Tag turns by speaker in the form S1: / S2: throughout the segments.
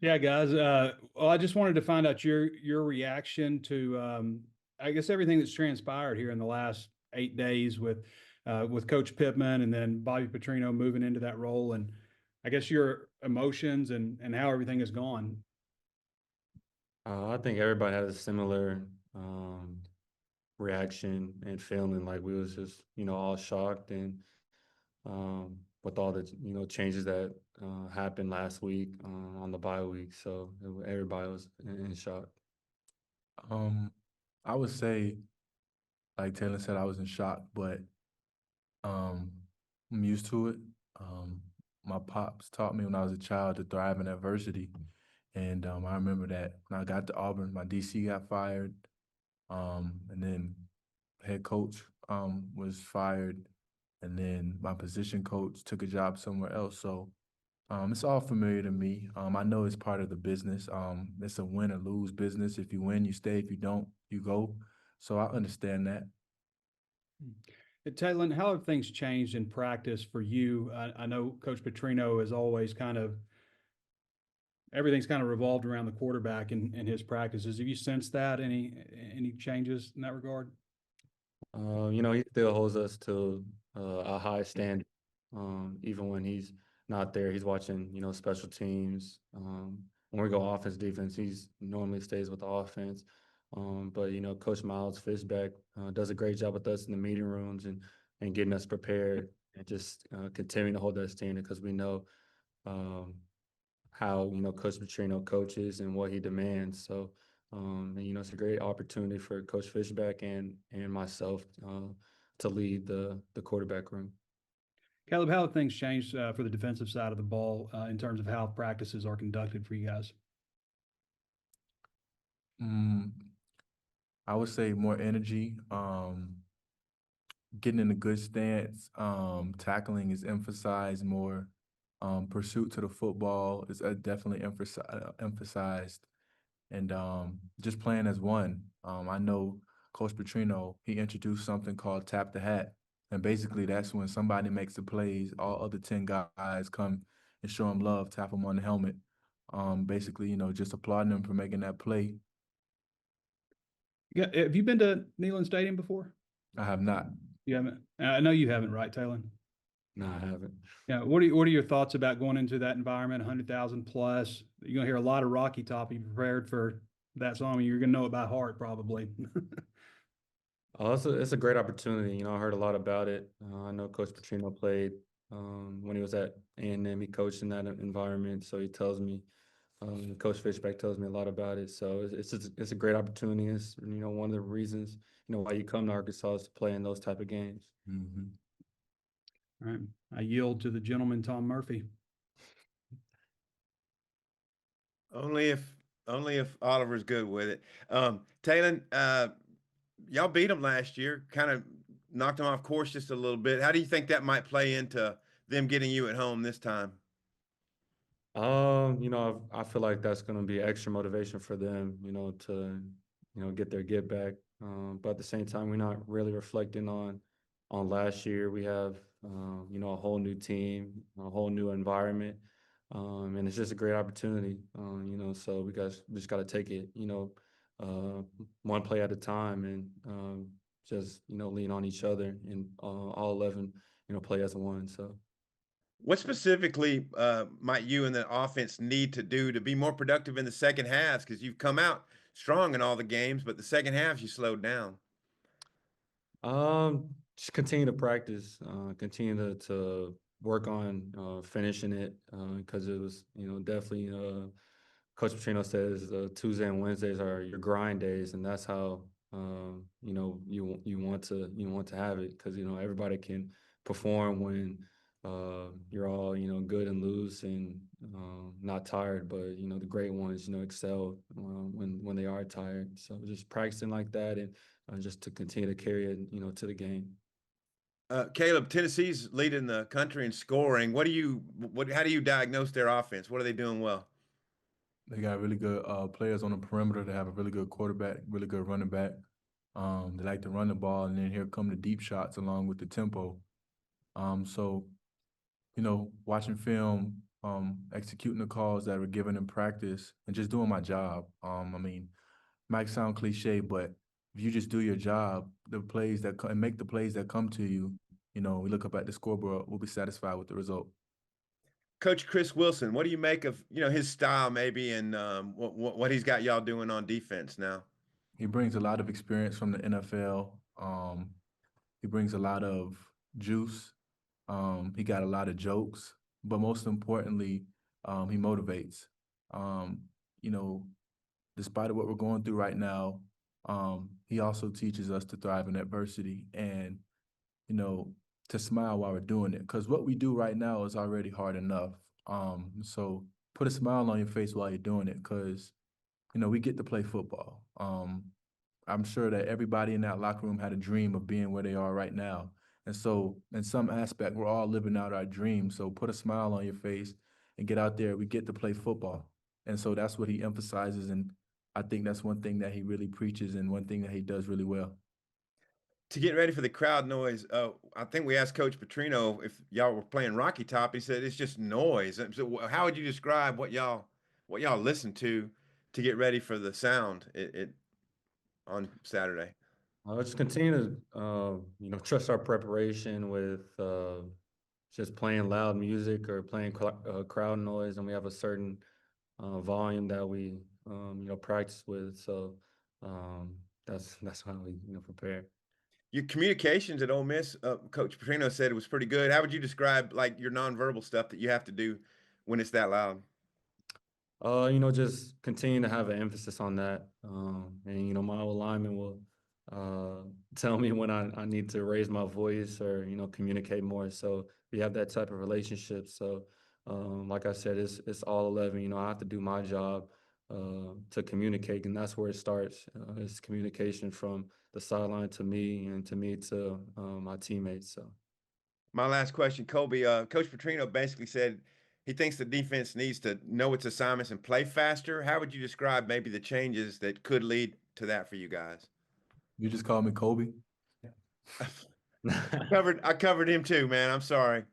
S1: Yeah, guys. Well, I just wanted to find out your reaction to, I guess, everything that's transpired here in the last 8 days with Coach Pittman and then Bobby Petrino moving into that role, and I guess your emotions and how everything has gone.
S2: I think everybody had a similar reaction and feeling like we was just, all shocked and with all the, changes that happened last week on the bye week. So everybody was in shock.
S3: Um, I would say, like Taylor said, I was in shock, but um, I'm used to it. Um, my pops taught me when I was a child to thrive in adversity, and I remember that when I got to Auburn, my DC got fired, and then head coach was fired, and then my position coach took a job somewhere else. So it's all familiar to me. I know it's part of the business. It's a win or lose business. If you win, you stay. If you don't, you go. So I understand that.
S1: Taylen, how have things changed in practice for you? I know Coach Petrino is always kind of everything's kind of revolved around the quarterback in his practices. Have you sensed that any changes in that regard?
S2: He still holds us to a high standard. Even when he's not there, he's watching, special teams. When we go offense, defense, he's normally stays with the offense. But Coach Miles Fishback does a great job with us in the meeting rooms and getting us prepared and just continuing to hold that standard because we know um, how Coach Petrino coaches and what he demands. So it's a great opportunity for Coach Fishback and myself to lead the quarterback room.
S1: Caleb, how have things changed for the defensive side of the ball in terms of how practices are conducted for you guys?
S3: Mm, I would say more energy, getting in a good stance, tackling is emphasized more. Pursuit to the football is definitely emphasized, and just playing as one. I know Coach Petrino, he introduced something called tap the hat, and basically that's when somebody makes the plays, all other 10 guys come and show him love, tap him on the helmet. Basically, just applauding him for making that play.
S1: Yeah, have you been to Neyland Stadium before?
S3: I have not.
S1: You haven't. I know you haven't, right, Taylor?
S2: No, I haven't.
S1: Yeah. What are your thoughts about going into that environment, 100,000 plus? You're gonna hear a lot of Rocky Top. You prepared for that song. You're gonna know it by heart, probably.
S2: It's a great opportunity. I heard a lot about it. I know Coach Petrino played when he was at A&M. He coached in that environment, so he tells me. Coach Fishback tells me a lot about it. So it's a great opportunity. It's one of the reasons why you come to Arkansas is to play in those type of games.
S3: Mm-hmm.
S1: All right. I yield to the gentleman, Tom Murphy.
S4: Only if Oliver's good with it. Taylen, y'all beat them last year, kind of knocked them off course just a little bit. How do you think that might play into them getting you at home this time?
S2: I feel like that's going to be extra motivation for them, to get their get back. But at the same time, we're not really reflecting on last year. We have a whole new team, a whole new environment, and it's just a great opportunity. So we just got to take it, one play at a time, and just lean on each other, and all 11, play as one. So.
S4: What specifically might you and the offense need to do to be more productive in the second half? Because you've come out strong in all the games, but the second half you slowed down.
S2: Just continue to practice, continue to work on finishing it because it was, definitely. Coach Petrino says Tuesday and Wednesdays are your grind days, and that's how you want to have it because everybody can perform when you're all good and loose and not tired, but the great ones excel when they are tired. So just practicing like that and just to continue to carry it to the game.
S4: Caleb, Tennessee's leading the country in scoring. How do you diagnose their offense? What are they doing well?
S3: They got really good players on the perimeter. They have a really good quarterback, really good running back. They like to run the ball, and then here come the deep shots along with the tempo. So, watching film, executing the calls that were given in practice, and just doing my job. I mean, might sound cliche, but if you just do your job, the plays that and make the plays that come to you, we look up at the scoreboard, we'll be satisfied with the result.
S4: Coach Chris Wilson, what do you make of his style maybe and what he's got y'all doing on defense now?
S3: He brings a lot of experience from the NFL. He brings a lot of juice. He got a lot of jokes, but most importantly, he motivates. Um, you know, Despite of what we're going through right now, he also teaches us to thrive in adversity and, you know, to smile while we're doing it. Because what we do right now is already hard enough. So put a smile on your face while you're doing it, because, we get to play football. I'm sure that everybody in that locker room had a dream of being where they are right now. And so, in some aspect, we're all living out our dream. So, put a smile on your face and get out there. We get to play football. And so, that's what he emphasizes. And I think that's one thing that he really preaches and one thing that he does really well.
S4: To get ready for the crowd noise, I think we asked Coach Petrino if y'all were playing Rocky Top. He said it's just noise. So how would you describe what y'all listen to get ready for the sound on Saturday?
S2: Just continue to trust our preparation with just playing loud music or playing crowd noise, and we have a certain volume that we practice with. So that's how we prepare.
S4: Your communications at Ole Miss, Coach Petrino said it was pretty good. How would you describe like your nonverbal stuff that you have to do when it's that loud?
S2: Just continue to have an emphasis on that. And my alignment will tell me when I need to raise my voice or, communicate more. So we have that type of relationship. So like I said, it's all 11. I have to do my job to communicate, and that's where it starts. It's communication from the sideline to me and to me to my teammates. So.
S4: My last question, Kobe. Coach Petrino basically said he thinks the defense needs to know its assignments and play faster. How would you describe maybe the changes that could lead to that for you guys?
S3: You just call me Kobe.
S4: I covered him too, man. I'm sorry.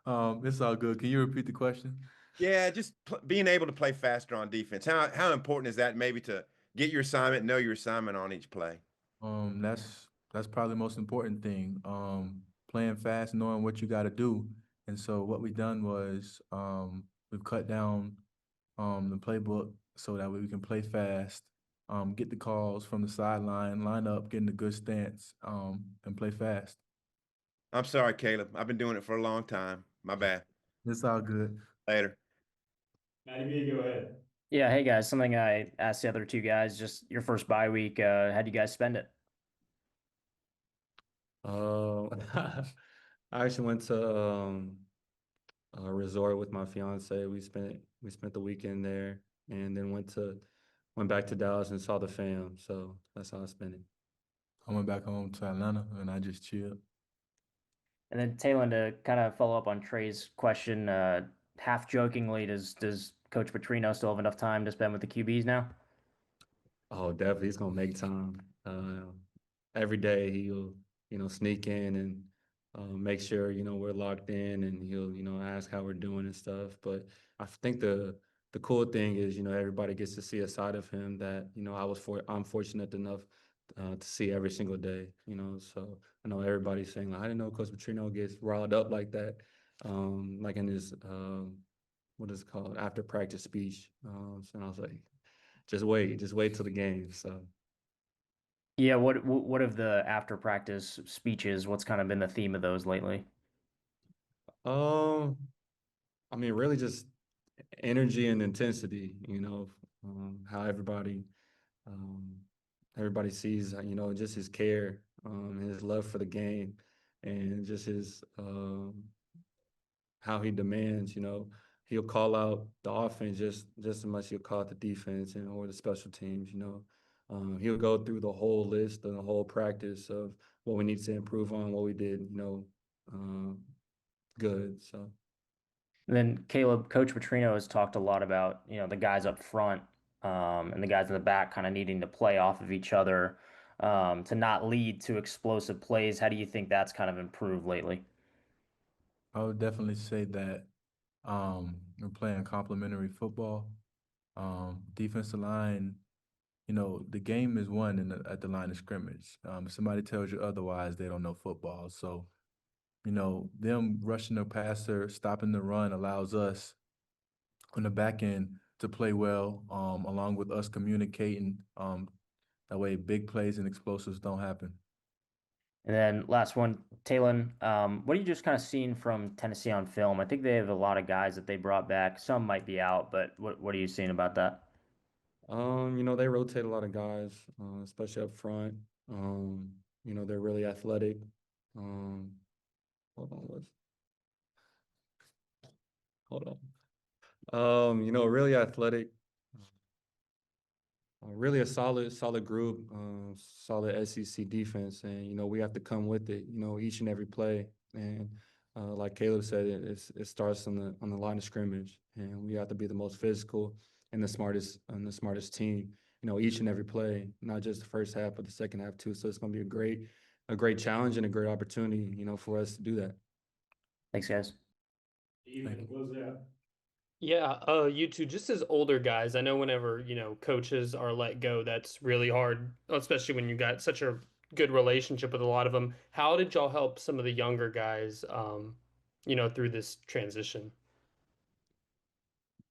S3: It's all good. Can you repeat the question?
S4: Yeah, just being able to play faster on defense. How important is that maybe to get your assignment, know your assignment on each play?
S3: That's probably the most important thing. Playing fast, knowing what you got to do. And so what we've done was we've cut down the playbook so that way we can play fast, get the calls from the sideline, line up, get in a good stance, and play fast.
S4: I'm sorry, Caleb. I've been doing it for a long time. My bad.
S3: It's all good.
S4: Later.
S1: Matty B, go ahead.
S5: Yeah, hey guys, something I asked the other two guys, just your first bye week, how'd you guys spend it?
S2: I actually went to a resort with my fiance. We spent the weekend there, and then went back to Dallas and saw the fam. So that's how I spent it.
S3: I went back home to Atlanta and I just chilled.
S5: And then Taylen, to kind of follow up on Trey's question, half jokingly, does Coach Petrino still have enough time to spend with the QBs now?
S2: Oh, definitely, he's gonna make time. Every day he'll sneak in and make sure we're locked in, and he'll ask how we're doing and stuff. But I think the cool thing is everybody gets to see a side of him that I'm fortunate enough to see every single day. So I know everybody's saying, like, I didn't know Coach Petrino gets riled up like that, like in his what is it called, after practice speech. And I was like, just wait till the game. So.
S5: Yeah, what of the after practice speeches, what's kind of been the theme of those lately?
S2: I mean, really just energy and intensity, how everybody sees, just his care, his love for the game, and just his, how he demands, he'll call out the offense just as much as he'll call out the defense or the special teams, he'll go through the whole list and the whole practice of what we need to improve on, what we did, good. So.
S5: And then Caleb, Coach Petrino has talked a lot about, the guys up front, and the guys in the back kind of needing to play off of each other, to not lead to explosive plays. How do you think that's kind of improved lately?
S3: I would definitely say that We're playing complementary football. Defensive line, the game is won at the line of scrimmage. If somebody tells you otherwise, they don't know football. So, them rushing the passer, stopping the run allows us on the back end to play well, along with us communicating. That way big plays and explosives don't happen.
S5: And then last one, Taylen, what are you just kind of seeing from Tennessee on film? I think they have a lot of guys that they brought back. Some might be out, but what are you seeing about that?
S2: They rotate a lot of guys, especially up front. They're really athletic. Um, hold on, hold on. Really athletic. Really a solid group, solid SEC defense, and we have to come with it. Each and every play, and like Caleb said, it starts on the line of scrimmage, and we have to be the most physical and the smartest team. Each and every play, not just the first half, but the second half too. So it's going to be a great challenge and a great opportunity, for us to do that.
S5: Thanks, guys.
S6: Yeah, you two, just as older guys, I know whenever, coaches are let go, that's really hard, especially when you got such a good relationship with a lot of them. How did y'all help some of the younger guys, through this transition?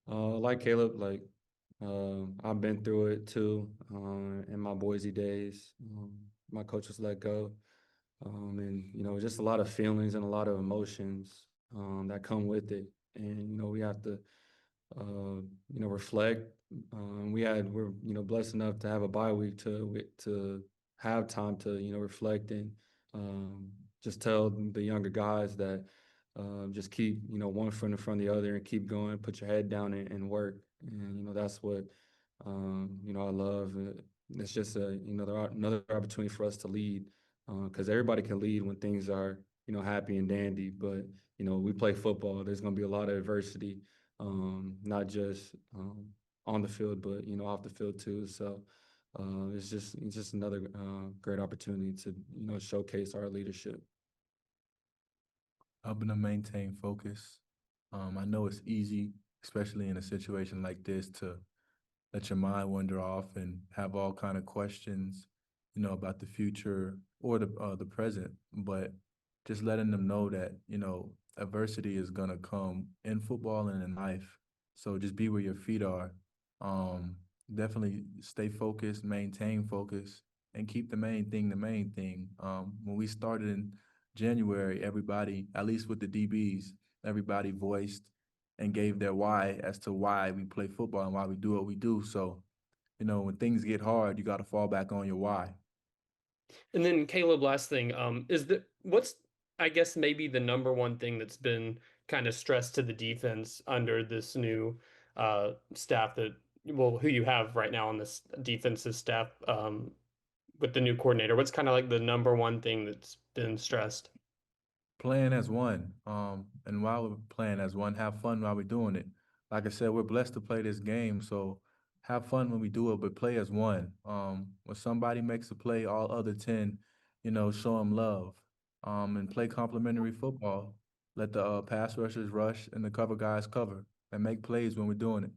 S2: Like Caleb, I've been through it too, in my Boise days. My coach was let go. And just a lot of feelings and a lot of emotions that come with it. And we have to reflect. We're blessed enough to have a bye week to have time to reflect and just tell the younger guys that just keep one foot in front of the other and keep going. Put your head down and work. And that's what I love. It's just another opportunity for us to lead, because everybody can lead when things are happy and dandy. But we play football. There's going to be a lot of adversity, not just on the field, but off the field too. So it's just another great opportunity to showcase our leadership.
S3: Helping to maintain focus. I know it's easy, especially in a situation like this, to let your mind wander off and have all kind of questions, about the future or the present. But just letting them know that adversity is gonna come in football and in life. So just be where your feet are. Definitely stay focused, maintain focus, and keep the main thing the main thing. When we started in January, everybody, at least with the DBs, everybody voiced and gave their why as to why we play football and why we do what we do. So, when things get hard, you got to fall back on your why.
S6: And then Caleb, last thing, what's I guess maybe the number one thing that's been kind of stressed to the defense under this new staff who you have right now on this defensive staff with the new coordinator? What's kind of like the number one thing that's been stressed?
S3: Playing as one. And while we're playing as one, have fun while we're doing it. Like I said, we're blessed to play this game, so have fun when we do it, but play as one. When somebody makes a play, all other 10, show them love. And play complementary football. Let the pass rushers rush and the cover guys cover and make plays when we're doing it.